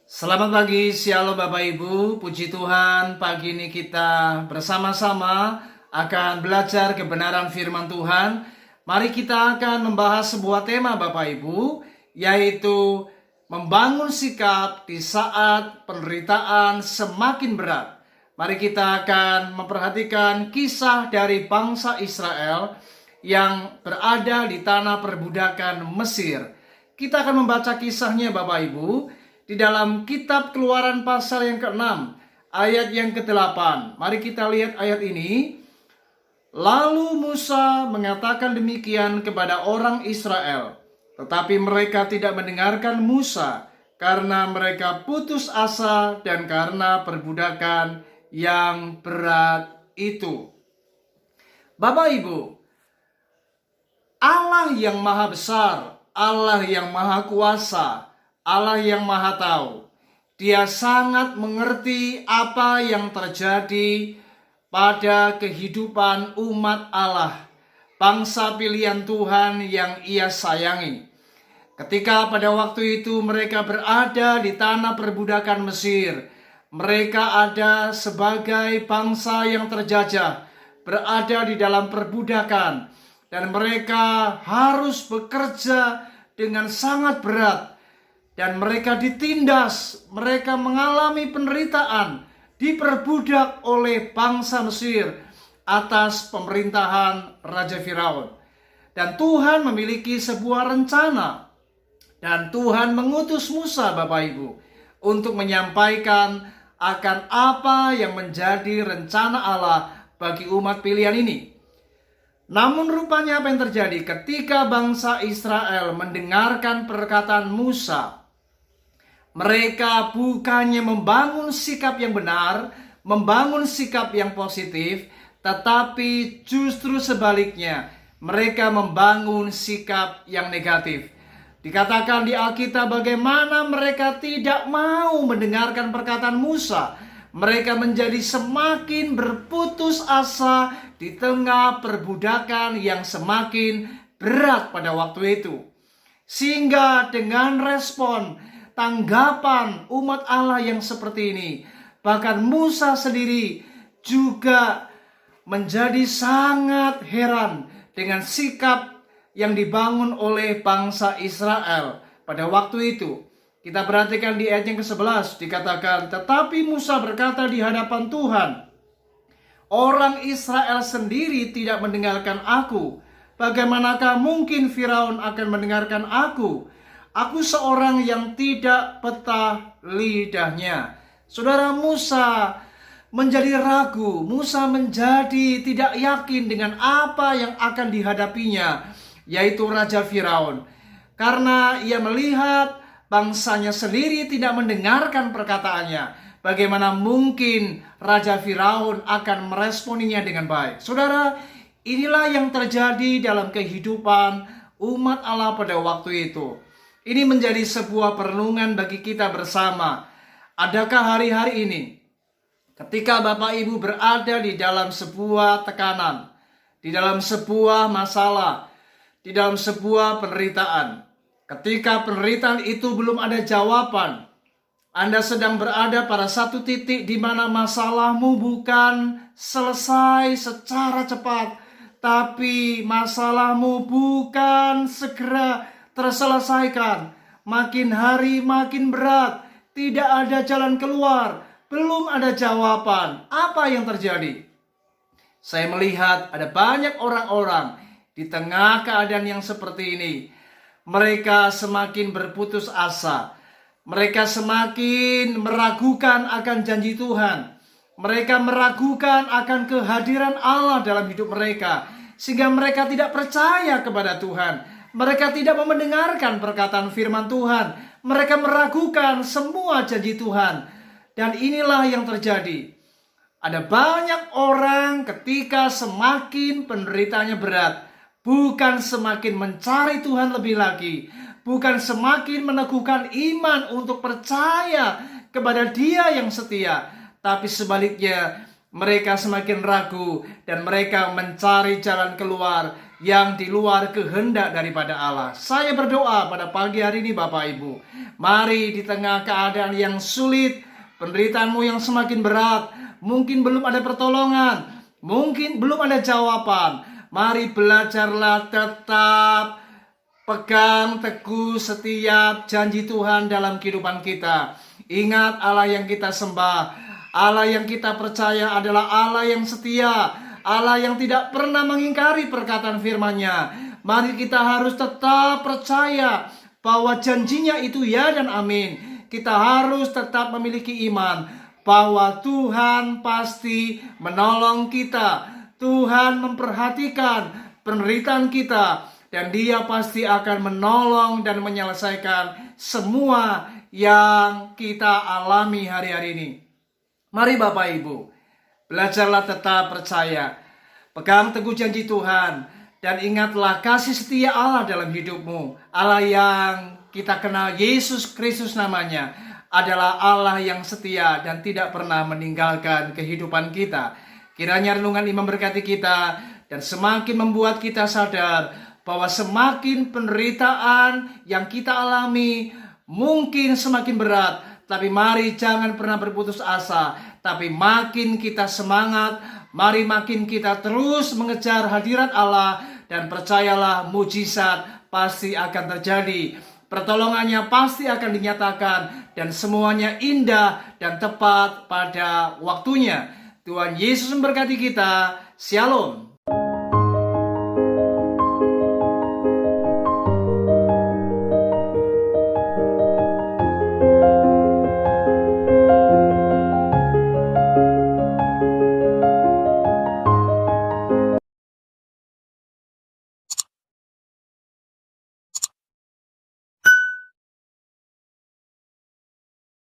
Selamat pagi, shalom Bapak Ibu, puji Tuhan. Pagi ini kita bersama-sama akan belajar kebenaran firman Tuhan. Mari kita akan membahas sebuah tema Bapak Ibu, yaitu membangun sikap di saat penderitaan semakin berat. Mari kita akan memperhatikan kisah dari bangsa Israel yang berada di tanah perbudakan Mesir. Kita akan membaca kisahnya Bapak Ibu di dalam kitab Keluaran pasal yang ke-6 ayat yang ke-8. Mari kita lihat ayat ini. Lalu Musa mengatakan demikian kepada orang Israel, tetapi mereka tidak mendengarkan Musa karena mereka putus asa dan karena perbudakan yang berat itu. Bapak Ibu, Allah yang maha besar, Allah yang maha kuasa, Allah yang maha tahu, Dia sangat mengerti apa yang terjadi pada kehidupan umat Allah, bangsa pilihan Tuhan yang Ia sayangi. Ketika pada waktu itu mereka berada di tanah perbudakan Mesir, mereka ada sebagai bangsa yang terjajah, berada di dalam perbudakan, dan mereka harus bekerja dengan sangat berat. Dan mereka ditindas, mereka mengalami penderitaan, diperbudak oleh bangsa Mesir atas pemerintahan Raja Firaun. Dan Tuhan memiliki sebuah rencana. Dan Tuhan mengutus Musa Bapak Ibu untuk menyampaikan akan apa yang menjadi rencana Allah bagi umat pilihan ini. Namun rupanya apa yang terjadi ketika bangsa Israel mendengarkan perkataan Musa? Mereka bukannya membangun sikap yang benar, membangun sikap yang positif, tetapi justru sebaliknya, mereka membangun sikap yang negatif. Dikatakan di Alkitab bagaimana mereka tidak mau mendengarkan perkataan Musa. Mereka menjadi semakin berputus asa di tengah perbudakan yang semakin berat pada waktu itu. Sehingga dengan respon tanggapan umat Allah yang seperti ini, bahkan Musa sendiri juga menjadi sangat heran dengan sikap yang dibangun oleh bangsa Israel pada waktu itu. Kita perhatikan di ayat yang ke-11 dikatakan, tetapi Musa berkata di hadapan Tuhan, orang Israel sendiri tidak mendengarkan aku. Bagaimanakah mungkin Firaun akan mendengarkan aku? Aku seorang yang tidak petah lidahnya. Saudara, Musa menjadi ragu. Musa menjadi tidak yakin dengan apa yang akan dihadapinya, yaitu Raja Firaun. Karena ia melihat bangsanya sendiri tidak mendengarkan perkataannya. Bagaimana mungkin Raja Firaun akan meresponinya dengan baik? Saudara, inilah yang terjadi dalam kehidupan umat Allah pada waktu itu. Ini menjadi sebuah perenungan bagi kita bersama. Adakah hari-hari ini, ketika Bapak Ibu berada di dalam sebuah tekanan, di dalam sebuah masalah, di dalam sebuah penderitaan, ketika penderitaan itu belum ada jawaban, Anda sedang berada pada satu titik di mana masalahmu bukan selesai secara cepat, tapi masalahmu bukan segera terselesaikan. Makin hari makin berat, tidak ada jalan keluar, belum ada jawaban. Apa yang terjadi? Saya melihat ada banyak orang-orang di tengah keadaan yang seperti ini. Mereka semakin berputus asa. Mereka semakin meragukan akan janji Tuhan. Mereka meragukan akan kehadiran Allah dalam hidup mereka, sehingga mereka tidak percaya kepada Tuhan. Mereka tidak mau mendengarkan perkataan firman Tuhan. Mereka meragukan semua janji Tuhan. Dan inilah yang terjadi. Ada banyak orang ketika semakin penderitaannya berat, bukan semakin mencari Tuhan lebih lagi, bukan semakin meneguhkan iman untuk percaya kepada Dia yang setia, tapi sebaliknya mereka semakin ragu dan mereka mencari jalan keluar yang di luar kehendak daripada Allah. Saya berdoa pada pagi hari ini Bapak Ibu, mari di tengah keadaan yang sulit, penderitaanmu yang semakin berat, mungkin belum ada pertolongan, mungkin belum ada jawaban, mari belajarlah tetap pegang teguh setiap janji Tuhan dalam kehidupan kita. Ingat, Allah yang kita sembah, Allah yang kita percaya adalah Allah yang setia, Allah yang tidak pernah mengingkari perkataan firman-Nya. Mari kita harus tetap percaya bahwa janjinya itu ya dan amin. Kita harus tetap memiliki iman bahwa Tuhan pasti menolong kita. Tuhan memperhatikan penderitaan kita, dan Dia pasti akan menolong dan menyelesaikan semua yang kita alami hari-hari ini. Mari Bapak Ibu, belajarlah tetap percaya, pegang teguh janji Tuhan, dan ingatlah kasih setia Allah dalam hidupmu. Allah yang kita kenal, Yesus Kristus namanya, adalah Allah yang setia dan tidak pernah meninggalkan kehidupan kita. Kiranya renungan ini memberkati kita dan semakin membuat kita sadar bahwa semakin penderitaan yang kita alami mungkin semakin berat, tapi mari jangan pernah berputus asa, tapi makin kita semangat, mari makin kita terus mengejar hadirat Allah, dan percayalah mujizat pasti akan terjadi. Pertolongannya pasti akan dinyatakan, dan semuanya indah dan tepat pada waktunya. Tuhan Yesus memberkati kita. Shalom.